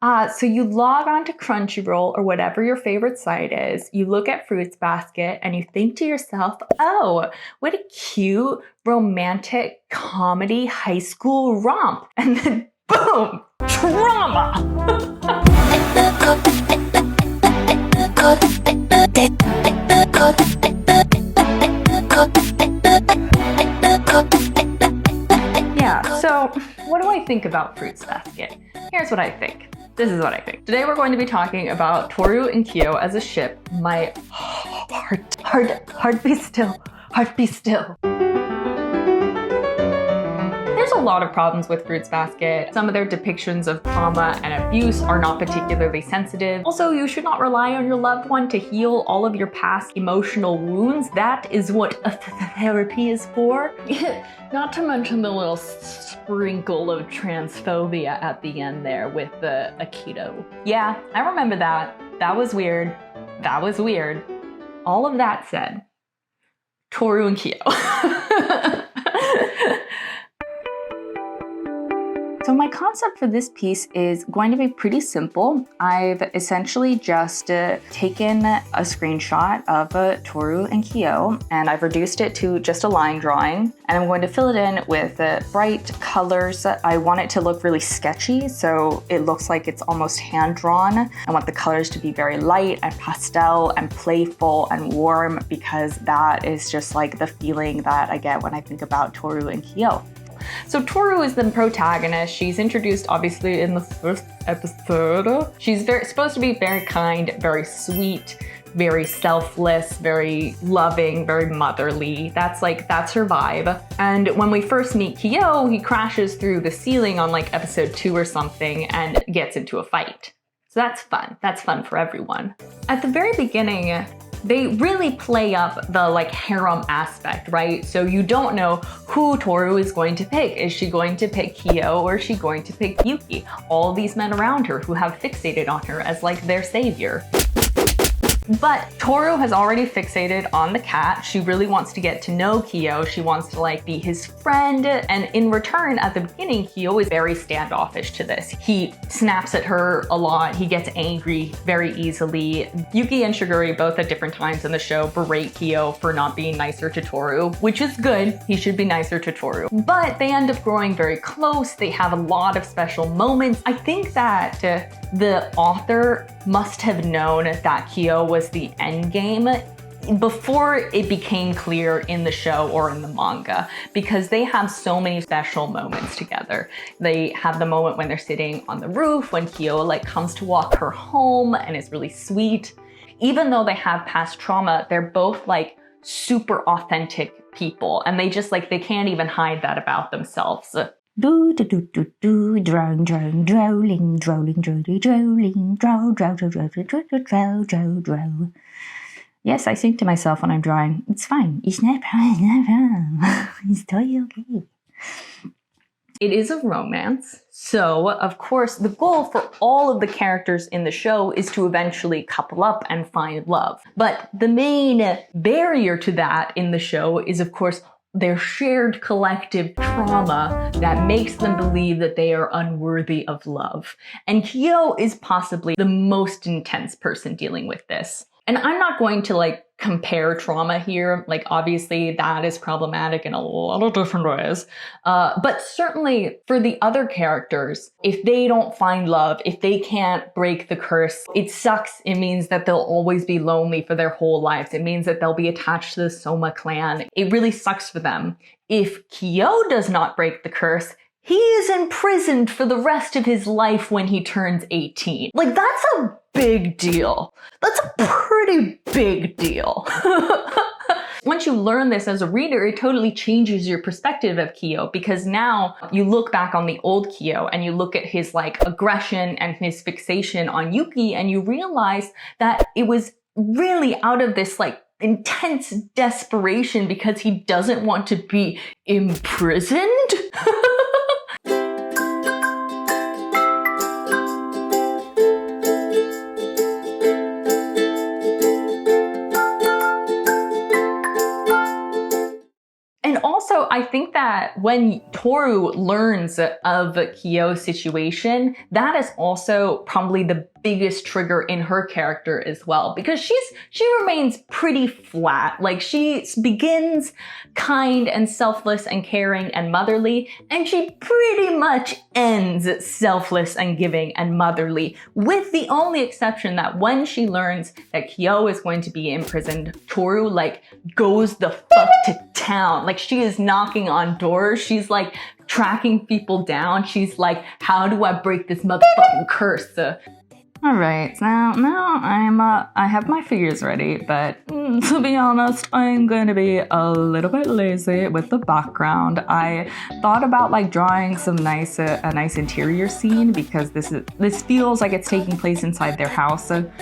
So you log on to Crunchyroll or whatever your favorite site is, you look at Fruits Basket and you think to yourself, oh, what a cute, romantic, comedy, high school romp. And then boom, trauma! Yeah, so what do I think about Fruits Basket? Here's what I think. This is what I think. Today we're going to be talking about Tohru and KYO as a ship. My heart be still, heart be still. There's a lot of problems with Fruits Basket. Some of their depictions of trauma and abuse are not particularly sensitive. Also, you should not rely on your loved one to heal all of your past emotional wounds. That is what therapy is for. Not to mention the little sprinkle of transphobia at the end there with the Aikido. Yeah, I remember that. That was weird. That was weird. All of that said, Tohru and KYO. So my concept for this piece is going to be pretty simple. I've essentially just taken a screenshot of Tohru and KYO, and I've reduced it to just a line drawing, and I'm going to fill it in with bright colors. I want it to look really sketchy, so it looks like it's almost hand-drawn. I want the colors to be very light and pastel and playful and warm, because that is just like the feeling that I get when I think about Tohru and KYO. So Tohru is the protagonist. She's introduced obviously in the first episode. She's supposed to be very kind, very sweet, very selfless, very loving, very motherly. That's her vibe. And when we first meet KYO, he crashes through the ceiling on like episode 2 or something and gets into a fight. So that's fun. That's fun for everyone. At the very beginning, they really play up the like harem aspect, right? So you don't know who Tohru is going to pick. Is she going to pick KYO or is she going to pick Yuki? All these men around her who have fixated on her as like their savior. But Tohru has already fixated on the cat. She really wants to get to know KYO. She wants to like be his friend. And in return, at the beginning, KYO is very standoffish to this. He snaps at her a lot. He gets angry very easily. Yuki and Shiguri both at different times in the show berate KYO for not being nicer to Tohru, which is good. He should be nicer to Tohru. But they end up growing very close. They have a lot of special moments. I think that the author must have known that KYO was the end game before it became clear in the show or in the manga, because they have so many special moments together. They have the moment when they're sitting on the roof, when KYO like comes to walk her home and is really sweet. Even though they have past trauma, they're both like super authentic people, and they just like, they can't even hide that about themselves. Do do do do do, drone drone drolling drolling drolling drolling drow drow drow drow drow drow drow drow. Yes, I sing to myself when I'm drawing. It's fine. It's not problem. It's totally okay. It is a romance, so of course the goal for all of the characters in the show is to eventually couple up and find love. But the main barrier to that in the show is of course their shared collective trauma that makes them believe that they are unworthy of love. And KYO is possibly the most intense person dealing with this. And I'm not going to like compare trauma here. Like obviously that is problematic in a lot of different ways. But certainly for the other characters, if they don't find love, if they can't break the curse, it sucks. It means that they'll always be lonely for their whole lives. It means that they'll be attached to the Soma clan. It really sucks for them. If KYO does not break the curse, he is imprisoned for the rest of his life when he turns 18. Like, that's a big deal. That's a pretty big deal. Once you learn this as a reader, it totally changes your perspective of KYO, because now you look back on the old KYO and you look at his like aggression and his fixation on Yuki, and you realize that it was really out of this like intense desperation because he doesn't want to be imprisoned. And also, I think that when Tohru learns of KYO's situation, that is also probably the biggest trigger in her character as well, because she remains pretty flat. Like, she begins kind and selfless and caring and motherly, and she pretty much ends selfless and giving and motherly, with the only exception that when she learns that KYO is going to be imprisoned, Tohru like goes the fuck to town. Like, she is knocking on doors. She's like tracking people down. She's like, how do I break this motherfucking curse? All right, now I have my figures ready, but to be honest, I'm going to be a little bit lazy with the background. I thought about like drawing some a nice interior scene, because this feels like it's taking place inside their house, and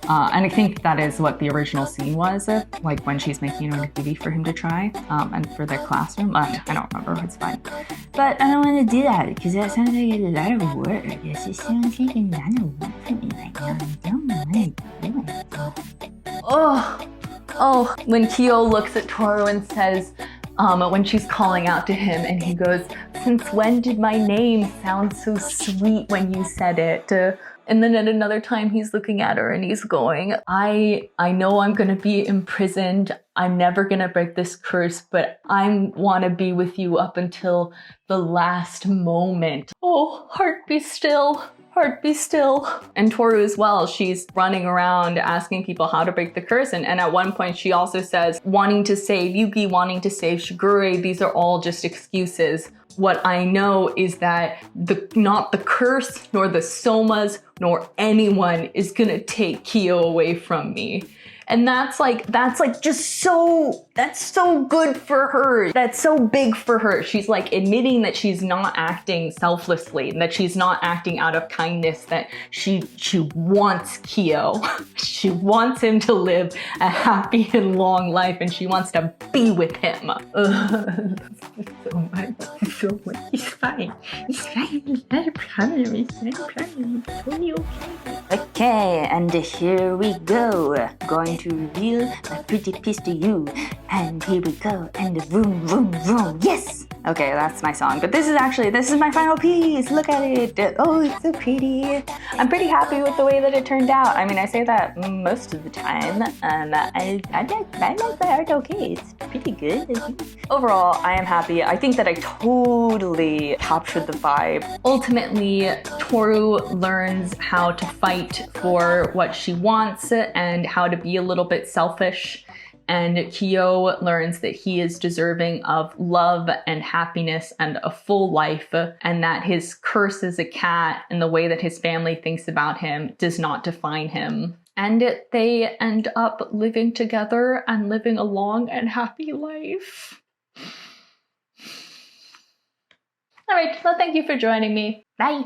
I think that is what the original scene was, like when she's making her TV for him to try, and for their classroom. I don't remember. It's fine. But I don't want to do that because that sounds like a lot of work. It just sounds like a lot of work for me right now. I don't want to do it. Oh, when KYO looks at Tohru and says, when she's calling out to him, and he goes, "Since when did my name sound so sweet when you said it?" And then at another time he's looking at her and he's going, I know I'm gonna be imprisoned. I'm never gonna break this curse, but I wanna be with you up until the last moment. Oh, heart be still. Heart be still. And Tohru as well, she's running around asking people how to break the curse. And at one point she also says, wanting to save Yuki, wanting to save Shigure, these are all just excuses. What I know is that not the curse, nor the somas, nor anyone is gonna take KYO away from me. And that's so good for her. That's so big for her. She's like admitting that she's not acting selflessly, that she's not acting out of kindness, that she wants KYO. She wants him to live a happy and long life, and she wants to be with him. So much. He's fine. He's fine. He's not a problem. It's not a problem. It's totally okay. Okay, and here we go. Going to reveal my pretty piece to you. And here we go. And the vroom, vroom, vroom. Yes! Okay, that's my song. But this is my final piece. Look at it. Oh, it's so pretty. I'm pretty happy with the way that it turned out. I mean, I say that most of the time. I like my art okay. It's pretty good. Overall, I am happy. I think that I totally captured the vibe. Ultimately, Tohru learns how to fight for what she wants and how to be a little bit selfish. And KYO learns that he is deserving of love and happiness and a full life, and that his curse as a cat and the way that his family thinks about him does not define him. And they end up living together and living a long and happy life. All right, well, thank you for joining me. Bye.